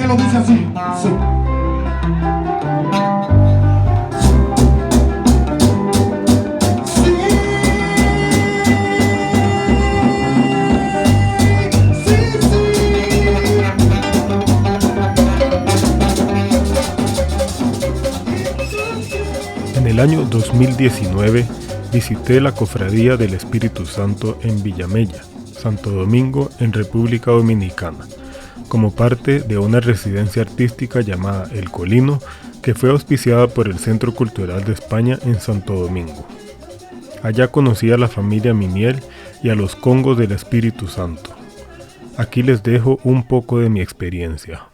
lo dice así. Sí. En el año 2019 visité la Cofradía del Espíritu Santo en Villamella, Santo Domingo, en República Dominicana, como parte de una residencia artística llamada El Colino, que fue auspiciada por el Centro Cultural de España en Santo Domingo. Allá conocí a la familia Miniel y a los congos del Espíritu Santo. Aquí les dejo un poco de mi experiencia.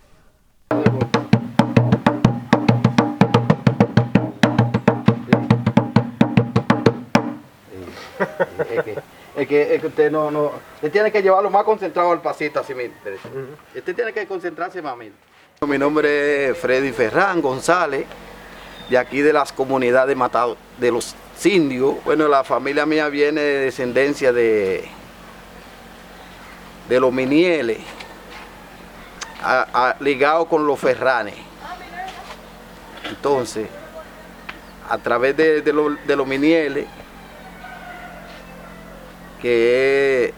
Es que usted no, usted tiene que llevarlo más concentrado al pasito así mismo. Usted tiene que concentrarse más mismo. Mi nombre es Freddy Ferran González, de aquí de las comunidades de los indios. Bueno, la familia mía viene de descendencia de los Minieles, ligado con los Ferranes. Entonces, a través de los Minieles, que es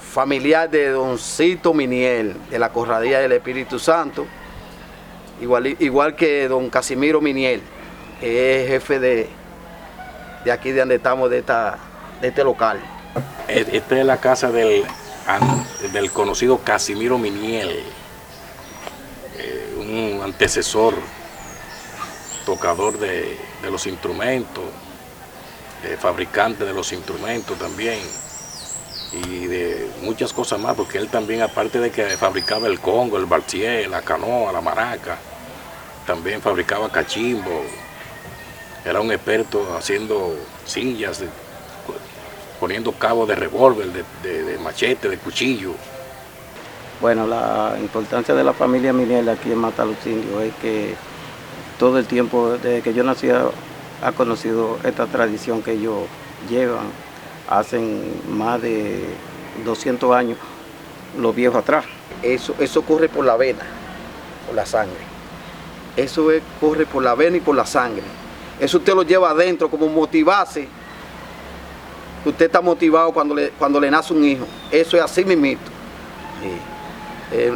familiar de Don Cito Miniel, de la Cofradía del Espíritu Santo, igual que Don Casimiro Miniel, que es jefe de aquí de donde estamos, de este local. Esta es la casa del conocido Casimiro Miniel, un antecesor, tocador de los instrumentos, fabricante de los instrumentos también, y de muchas cosas más, porque él también, aparte de que fabricaba el congo, el barcier, la canoa, la maraca, también fabricaba cachimbo. Era un experto haciendo sillas, poniendo cabos de revólver, de machete, de cuchillo. Bueno, la importancia de la familia Miniel aquí en Mata los Indios es que todo el tiempo, desde que yo nací, ha conocido esta tradición que ellos llevan. Hacen más de 200 años, los viejos atrás. Eso corre por la vena, por la sangre. Corre por la vena y por la sangre. Eso usted lo lleva adentro como motivarse. Usted está motivado cuando le nace un hijo. Eso es así mismito.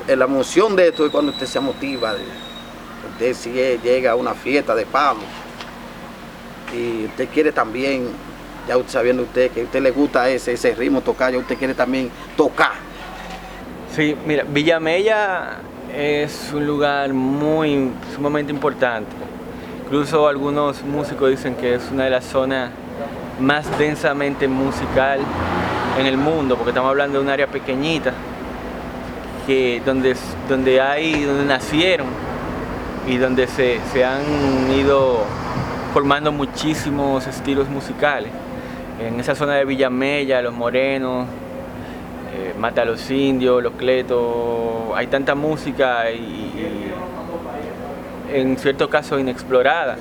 La emoción de esto es cuando usted se motiva. Usted si llega a una fiesta de pavo y usted quiere también, ya sabiendo usted que a usted le gusta ese ritmo tocar, ya usted quiere también tocar. Sí, mira, Villamella es un lugar sumamente importante. Incluso algunos músicos dicen que es una de las zonas más densamente musical en el mundo, porque estamos hablando de un área pequeñita, donde nacieron y donde se han ido formando muchísimos estilos musicales. En esa zona de Villamella, Los Morenos, Mata los Indios, Los Cletos, hay tanta música y en ciertos casos inexplorada.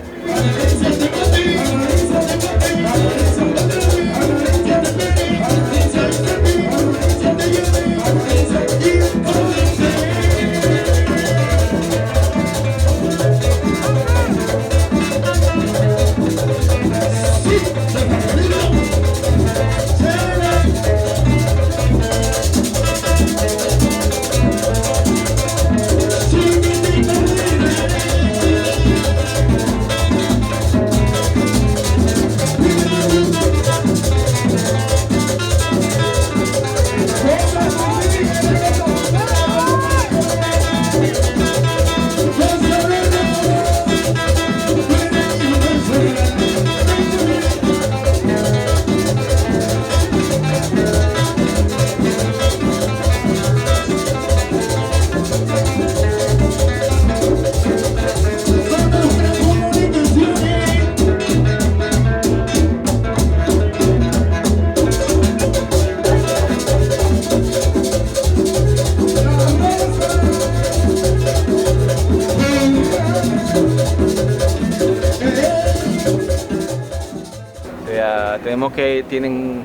Tenemos que tienen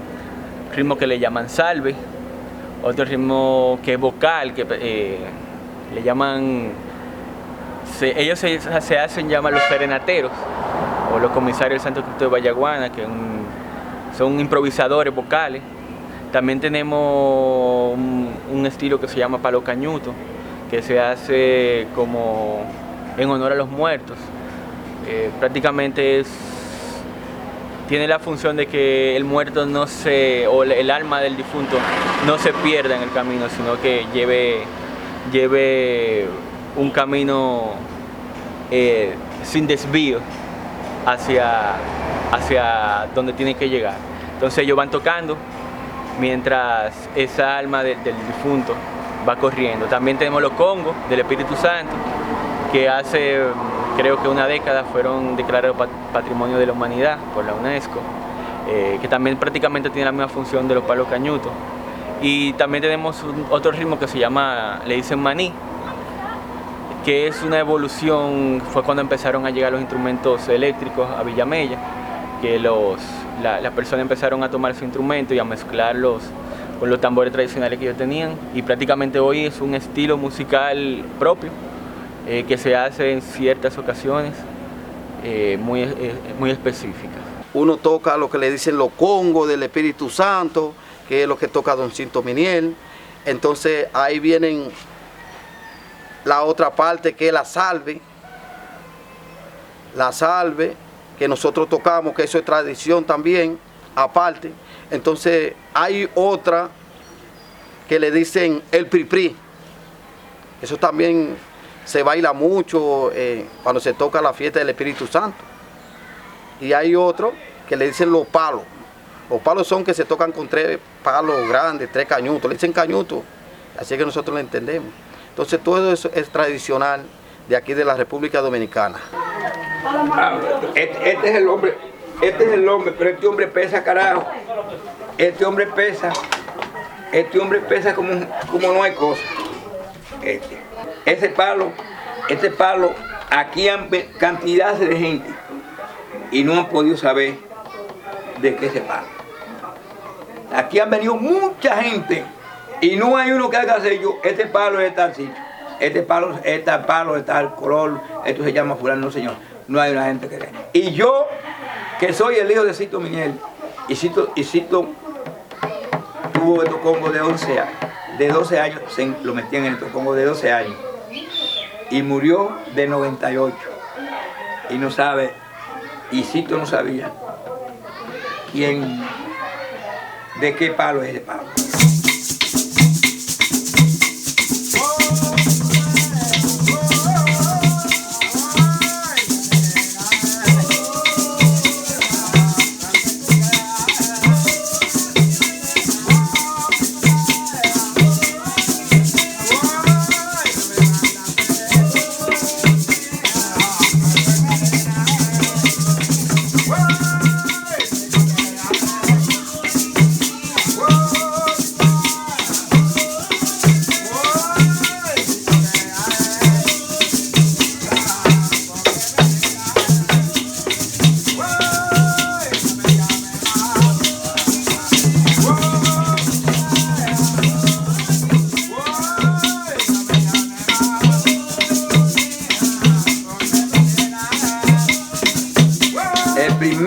ritmo que le llaman salve, otro ritmo que es vocal, que le llaman ellos se hacen llamar los serenateros o los comisarios del Santo Cristo de Vallaguana, que son improvisadores vocales. También tenemos un estilo que se llama palo cañuto, que se hace como en honor a los muertos. Prácticamente tiene la función de que el muerto o el alma del difunto no se pierda en el camino, sino que lleve un camino sin desvío hacia donde tiene que llegar. Entonces ellos van tocando mientras esa alma del difunto va corriendo. También tenemos los congos del Espíritu Santo, que hace creo que una década fueron declarados Patrimonio de la Humanidad por la UNESCO, que también prácticamente tiene la misma función de los palos cañutos. Y también tenemos otro ritmo que se llama, le dicen maní, que es una evolución, fue cuando empezaron a llegar los instrumentos eléctricos a Villamella, que las personas empezaron a tomar su instrumento y a mezclarlos con los tambores tradicionales que ellos tenían, y prácticamente hoy es un estilo musical propio que se hace en ciertas ocasiones muy específicas. Uno toca lo que le dicen los congos del Espíritu Santo, que es lo que toca Don Cinto Miniel. Entonces ahí vienen la otra parte, que es la salve, que nosotros tocamos, que eso es tradición también, aparte. Entonces hay otra que le dicen el priprí, eso también se baila mucho cuando se toca la fiesta del Espíritu Santo. Y hay otro que le dicen los palos. Los palos son que se tocan con 3 palos grandes, 3 cañutos, le dicen cañutos, así que nosotros lo entendemos. Entonces todo eso es tradicional de aquí de la República Dominicana. Este es el hombre, pero este hombre pesa, carajo. Este hombre pesa como no hay cosa. Este palo, aquí han cantidades de gente y no han podido saber de qué ese palo. Aquí han venido mucha gente y no hay uno que haga sello, este palo es tal sitio, este palo es tal color, esto se llama fulano, no señor. No hay una gente que... Y yo, que soy el hijo de Cito Miniel, y Cito tuvo estos congos de 12 años, lo metían en estos congos de 12 años, y murió de 98, y no sabe, y Cito no sabía de qué palo es ese palo.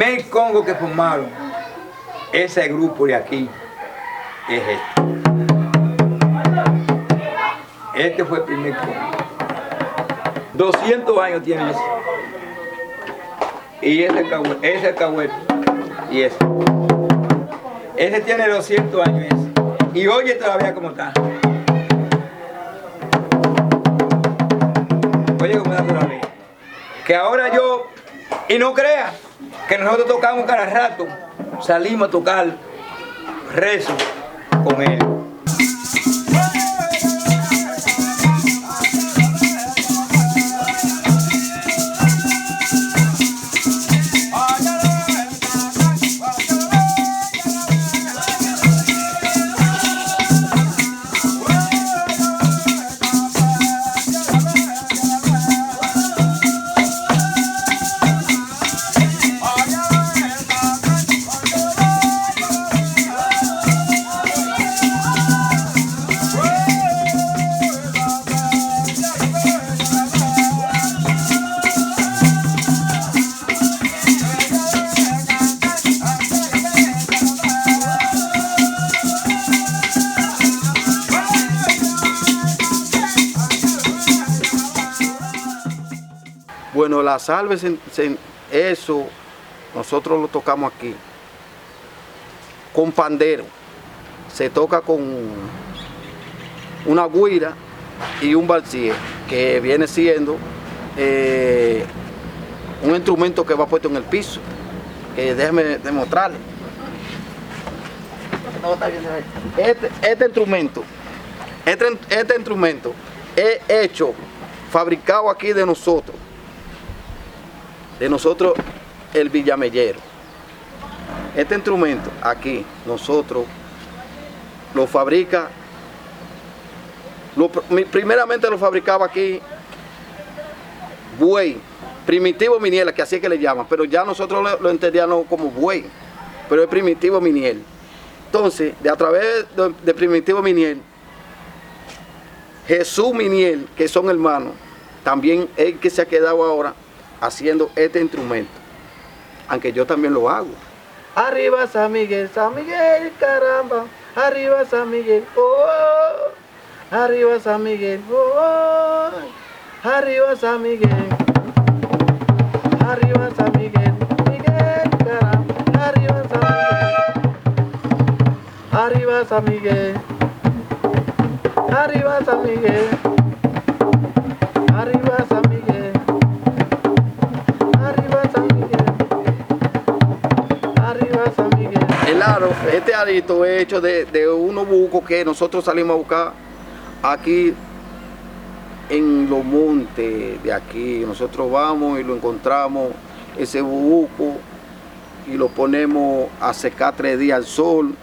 El congo que formaron ese grupo de aquí es este. Este fue el primer congo. 200 años tiene ese. Y ese cahuete. Y ese. Ese tiene 200 años ese. Y oye todavía cómo está. Oye cómo está todavía. Que ahora yo, y no creas, que nosotros tocamos cada rato, salimos a tocar rezo con él. Bueno, la salve, eso nosotros lo tocamos aquí con pandero. Se toca con una guira y un balsier, que viene siendo un instrumento que va puesto en el piso. Que déjeme demostrarle. Este instrumento es hecho, fabricado aquí de nosotros el villamellero. Este instrumento aquí nosotros lo fabrica, primeramente lo fabricaba aquí buey, Primitivo Miniel, que así es que le llaman, pero ya nosotros lo entendíamos como buey, pero es Primitivo Miniel. Entonces, a través de Primitivo Miniel, Jesús Miniel, que son hermanos, también es el que se ha quedado ahora haciendo este instrumento, aunque yo también lo hago. Arriba San Miguel, caramba, arriba San Miguel, oh, arriba San Miguel, oh, arriba San Miguel, arriba San Miguel, Miguel, caramba, arriba San Miguel, arriba San Miguel, arriba San Miguel, arriba San Miguel, arriba San Miguel, arriba San Miguel. El aro, este arito es hecho de unos bucos que nosotros salimos a buscar aquí en los montes de aquí. Nosotros vamos y lo encontramos, ese buco, y lo ponemos a secar 3 días al sol.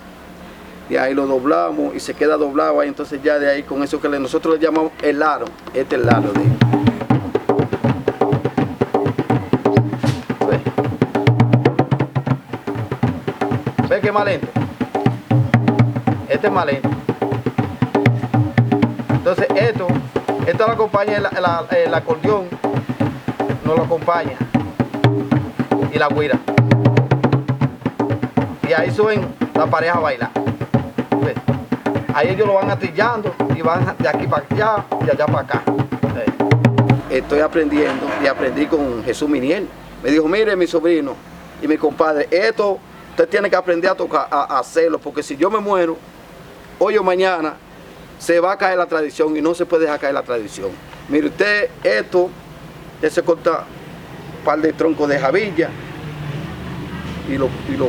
De ahí lo doblamos y se queda doblado ahí. Entonces ya de ahí, con eso que nosotros le llamamos el aro. Este es el aro de él. ¿Ves qué más lento? Este es más lento. Entonces esto lo acompaña el acordeón, nos lo acompaña, y la güira. Y ahí suben la pareja a bailar. ¿Ves? Ahí ellos lo van atrillando y van de aquí para allá y de allá para acá. ¿Ves? Estoy aprendiendo y aprendí con Jesús Miniel. Me dijo, mire mi sobrino y mi compadre, esto usted tiene que aprender a tocar, a hacerlo, porque si yo me muero, hoy o mañana, se va a caer la tradición y no se puede dejar caer la tradición. Mire usted, usted se corta un par de troncos de jabilla y lo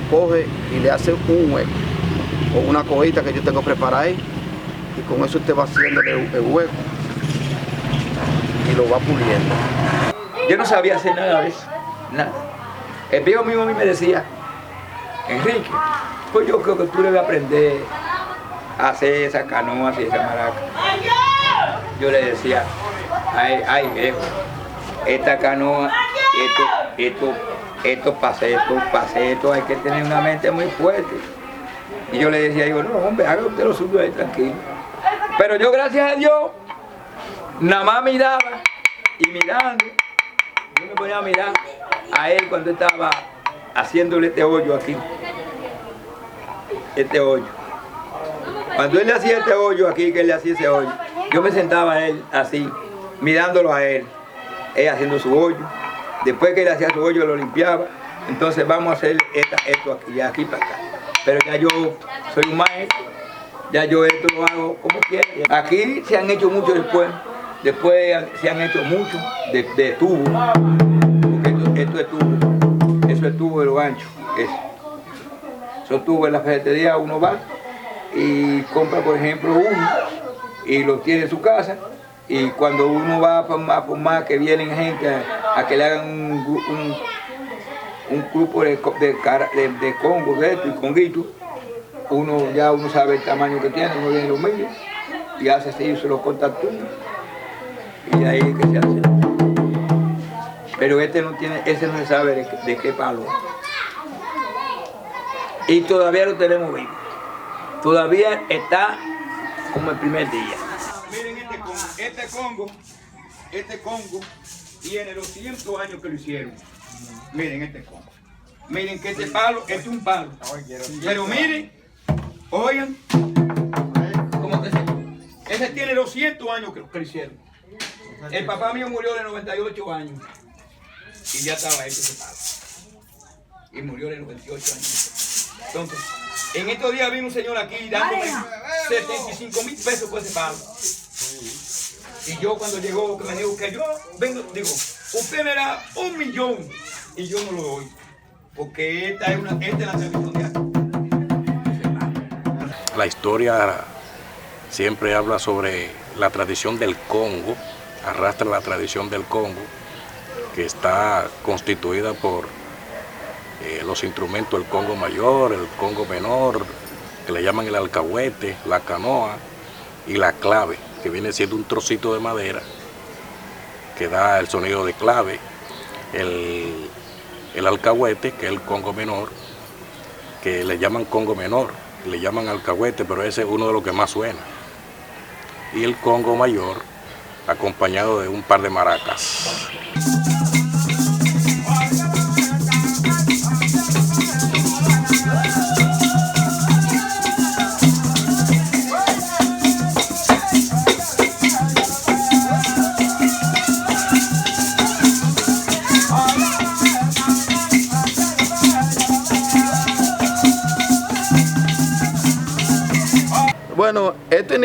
coge y le hace un hueco con una cojita que yo tengo preparada ahí, y con eso usted va haciéndole el hueco y lo va puliendo. Yo no sabía hacer nada de eso, nada. El viejo mío a mí me decía, Enrique, pues yo creo que tú debes aprender a hacer esa canoa y esa maraca. Yo le decía, ay viejo, esta canoa, estos pasetos, hay que tener una mente muy fuerte. Y yo le decía, no, hombre, haga usted lo suyo ahí tranquilo. Pero yo, gracias a Dios, nada más miraba y mirando, yo me ponía a mirar a él cuando estaba haciéndole este hoyo aquí. Este hoyo. Cuando él le hacía este hoyo aquí, que él le hacía ese hoyo, yo me sentaba a él así, mirándolo a él haciendo su hoyo. Después que él hacía su hoyo, lo limpiaba. Entonces vamos a hacer esto aquí, y aquí para acá. Pero ya yo soy un maestro, ya yo esto lo hago como quiera. Aquí se han hecho mucho después se han hecho mucho de tubo, porque esto es tubo, eso es tubo de lo ancho. Son tubos en la ferretería, uno va y compra, por ejemplo, uno y lo tiene en su casa, y cuando uno va a formar, que vienen gente a que le hagan un grupo de congos de esto y conguitos, uno sabe el tamaño que tiene, uno viene y lo mide y hace así, se lo corta tú, y de ahí es que se hace. Pero ese no se sabe de qué palo, y todavía lo tenemos vivo. Todavía está como el primer día. Miren este congo tiene los 100 años que lo hicieron. Miren este congo. Miren que este palo, este es un palo. Pero miren, oigan, ¿cómo que ese tiene los 100 años que lo hicieron. El papá mío murió de 98 años. y ya estaba hecho ese palo. Y murió de los 28 años. Entonces, en estos días vino un señor aquí dándome 75,000 pesos por ese palo. Y yo cuando llegó, que me dijo que yo vengo, digo, usted me da 1 millón y yo no lo doy. Porque esta es la tradición de aquí. La historia siempre habla sobre la tradición del Congo, arrastra la tradición del Congo, que está constituida por los instrumentos del Congo mayor, el Congo menor, que le llaman el alcahuete, la canoa y la clave, que viene siendo un trocito de madera que da el sonido de clave, el alcahuete, que es el Congo menor, que le llaman Congo menor, le llaman alcahuete, pero ese es uno de los que más suena, y el Congo mayor, acompañado de un par de maracas. Bueno,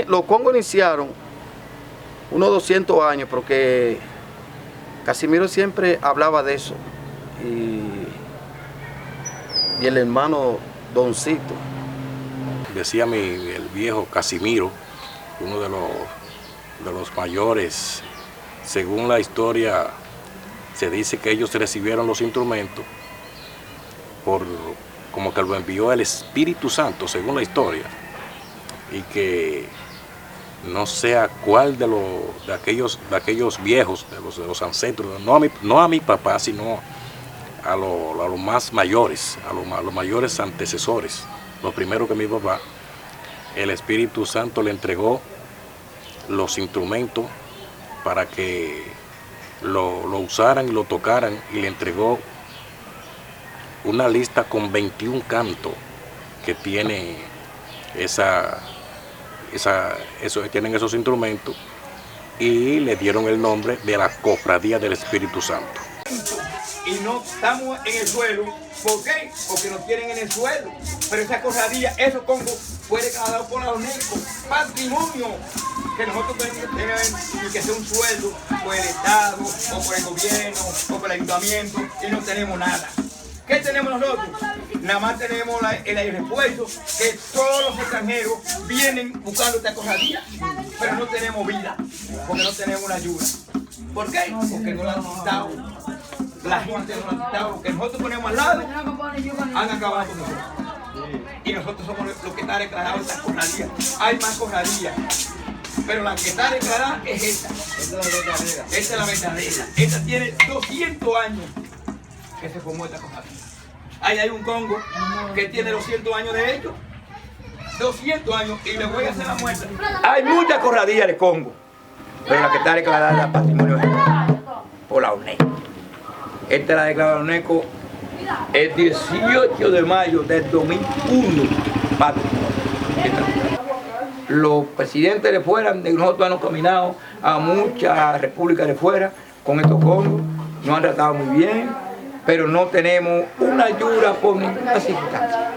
los congos iniciaron unos 200 años, porque Casimiro siempre hablaba de eso, y el hermano Doncito. Decía el viejo Casimiro, uno de los mayores, según la historia, se dice que ellos recibieron los instrumentos como que lo envió el Espíritu Santo, según la historia, y que no sé a cuál de aquellos viejos, de los ancestros, no a mi papá, sino a los más mayores, a los mayores antecesores, lo primero que mi papá, el Espíritu Santo le entregó los instrumentos para que lo usaran y lo tocaran, y le entregó una lista con 21 cantos que tiene tienen esos instrumentos, y le dieron el nombre de la Cofradía del Espíritu Santo. Y no estamos en el suelo. ¿Por qué? Porque nos tienen en el suelo. Pero esa cofradía, esos congos, fue declarado por la UNESCO patrimonio que nosotros tenemos que tener, y que sea un sueldo por el Estado, o por el gobierno, o por el ayuntamiento, y no tenemos nada. ¿Qué tenemos nosotros? Nada más tenemos el aeropuerto, que todos los extranjeros vienen buscando esta cofradía, pero no tenemos vida, porque no tenemos una ayuda. ¿Por qué? Porque no la han quitado. La gente no la ha quitado. Lo que nosotros ponemos al lado, han acabado con nosotros. Y nosotros somos los que están declarados en esta cofradía. Hay más cofradías, pero la que está declarada es esta. Esta es la verdadera. Esta es la verdadera. Esta tiene 200 años que se formó esta cofradía. Ahí hay un Congo que tiene 200 años de hecho. 200 años, y le voy a hacer la muestra. Hay muchas cofradías de Congo, pero la que está declarada es patrimonio general por la UNESCO. Esta la declaró la UNESCO el 18 de mayo del 2001, patrimonio. Los presidentes de fuera, nosotros hemos caminado a muchas repúblicas de fuera con estos congos, nos han tratado muy bien, pero no tenemos una ayuda por ninguna circunstancia.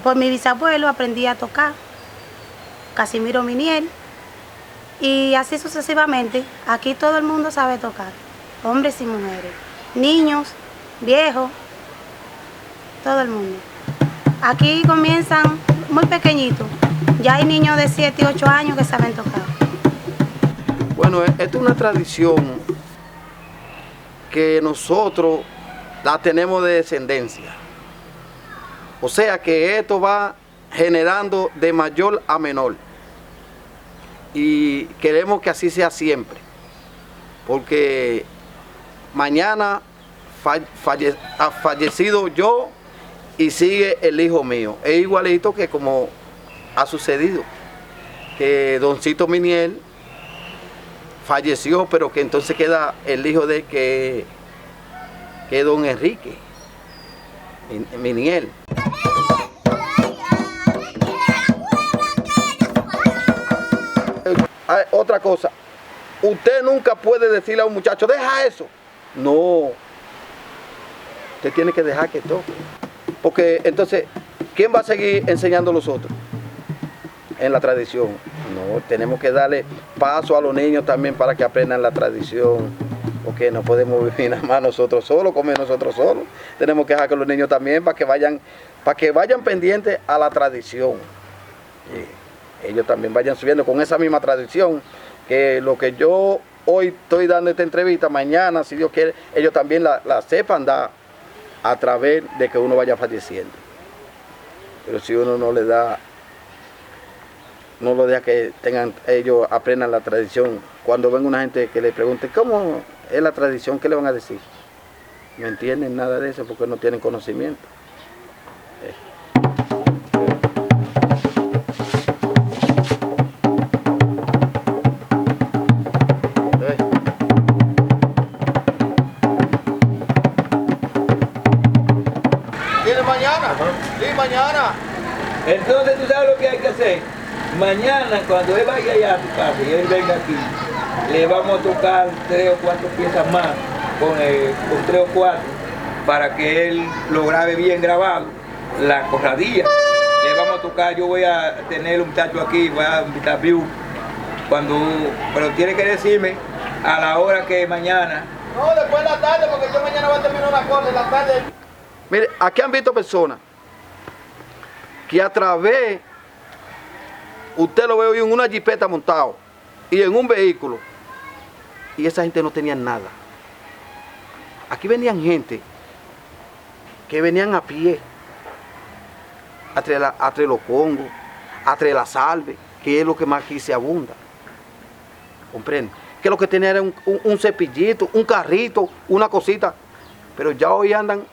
Por mi bisabuelo aprendí a tocar, Casimiro Miniel, y así sucesivamente. Aquí todo el mundo sabe tocar, hombres y mujeres, niños, viejos, todo el mundo. Aquí comienzan muy pequeñitos, ya hay niños de 7 y 8 años que saben tocar. Bueno, esta es una tradición que nosotros la tenemos de descendencia. O sea que esto va generando de mayor a menor. Y queremos que así sea siempre. Porque mañana fallecido yo y sigue el hijo mío. Es igualito que como ha sucedido, que Doncito Miniel falleció, pero que entonces queda el hijo de que es don Enrique Miniel. Otra cosa, usted nunca puede decirle a un muchacho, deja eso. No, usted tiene que dejar que toque. Porque entonces, ¿quién va a seguir enseñando a los otros en la tradición? No, tenemos que darle paso a los niños también para que aprendan la tradición. Porque no podemos vivir nada más nosotros solos, comer nosotros solos. Tenemos que dejar que los niños también para que vayan pendientes a la tradición. Ellos también vayan subiendo con esa misma tradición, que lo que yo hoy estoy dando esta entrevista, mañana, si Dios quiere, ellos también la sepan dar a través de que uno vaya falleciendo. Pero si uno no le da, no lo deja que ellos aprendan la tradición, cuando venga una gente que le pregunte, ¿cómo es la tradición? ¿Qué le van a decir? No entienden nada de eso porque no tienen conocimiento. Mañana. Entonces, ¿tú sabes lo que hay que hacer? Mañana, cuando él vaya allá a tu casa y él venga aquí, le vamos a tocar 3 o 4 piezas más con 3 o 4 para que él lo grabe bien grabado, la cofradía. Le vamos a tocar, yo voy a tener un muchacho aquí, voy a invitar a View, pero tiene que decirme a la hora que mañana. No, después de la tarde, porque yo mañana voy a terminar una cosa en la tarde. Mire, aquí han visto personas que a través, usted lo ve hoy en una jipeta montado y en un vehículo, y esa gente no tenía nada. Aquí venían gente que venían a pie, a traer los congos, a traer la salve, que es lo que más aquí se abunda. ¿Comprende? Que lo que tenía era un cepillito, un carrito, una cosita, pero ya hoy andan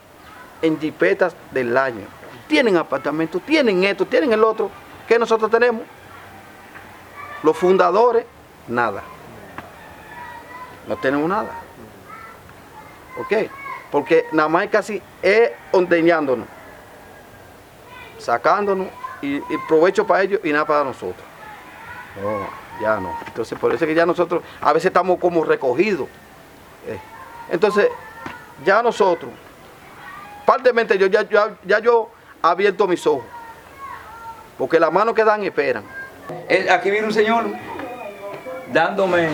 en jipetas del año. Tienen apartamentos, tienen esto, tienen el otro. ¿Qué nosotros tenemos? Los fundadores, nada. No tenemos nada. ¿Ok? Porque nada más casi es ordeñándonos, sacándonos y provecho para ellos y nada para nosotros. No, ya no. Entonces por eso es que ya nosotros a veces estamos como recogidos. Entonces ya nosotros, partemente yo abierto mis ojos, porque las manos que dan esperan. Aquí viene un señor dándome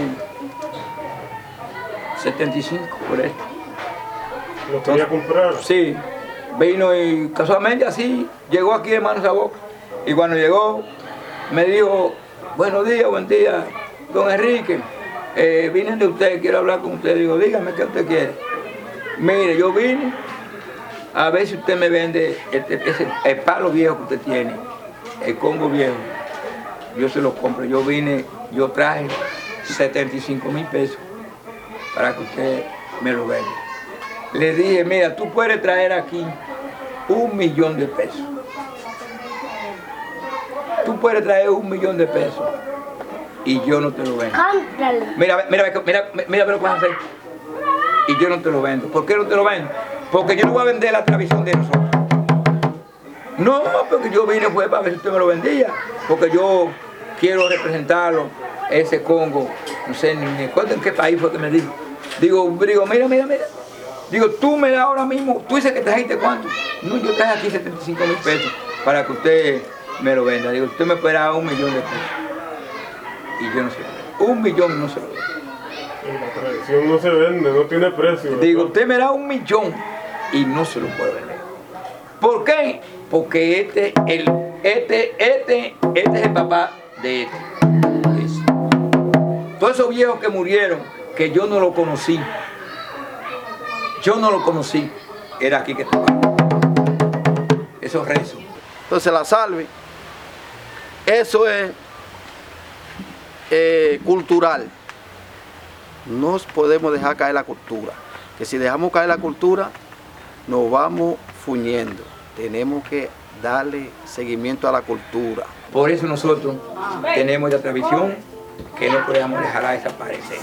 75 por esto. ¿Lo quería comprar? Sí, vino y casualmente así llegó aquí de manos a boca. Y cuando llegó me dijo, buenos días, buen día, don Enrique, vine de usted, quiero hablar con usted. Digo, dígame qué usted quiere. Mire, yo vine a ver si usted me vende el palo viejo que usted tiene, el congo viejo. Yo se lo compro. Yo traje 75,000 pesos para que usted me lo venda. Le dije, mira, tú puedes traer aquí 1,000,000 de pesos. Tú puedes traer 1,000,000 de pesos y yo no te lo vendo. Mira lo que vas a hacer. Y yo no te lo vendo. ¿Por qué no te lo vendo? Porque yo no voy a vender la tradición de nosotros. No, porque yo vine fue para ver si usted me lo vendía. Porque yo quiero representarlo, ese congo. No sé, ni me acuerdo en qué país fue que me dijo. Digo, mira. Digo, tú me das ahora mismo, tú dices que trajiste cuánto. No, yo traje aquí 75,000 pesos para que usted me lo venda. Digo, usted me puede dar 1,000,000 de pesos. Y yo no sé, 1,000,000 no se lo vende. La tradición no se vende, no tiene precio, ¿verdad? Digo, usted me da 1,000,000 y no se lo puede vender. ¿Por qué? Porque este es el papá de este. Todos esos viejos que murieron, que yo no lo conocí, era aquí que estaba. Esos rezos. Entonces la salve, eso es cultural. No podemos dejar caer la cultura. que si dejamos caer la cultura, nos vamos fuñendo. Tenemos que darle seguimiento a la cultura. Por eso nosotros tenemos esta tradición que no podemos dejarla desaparecer.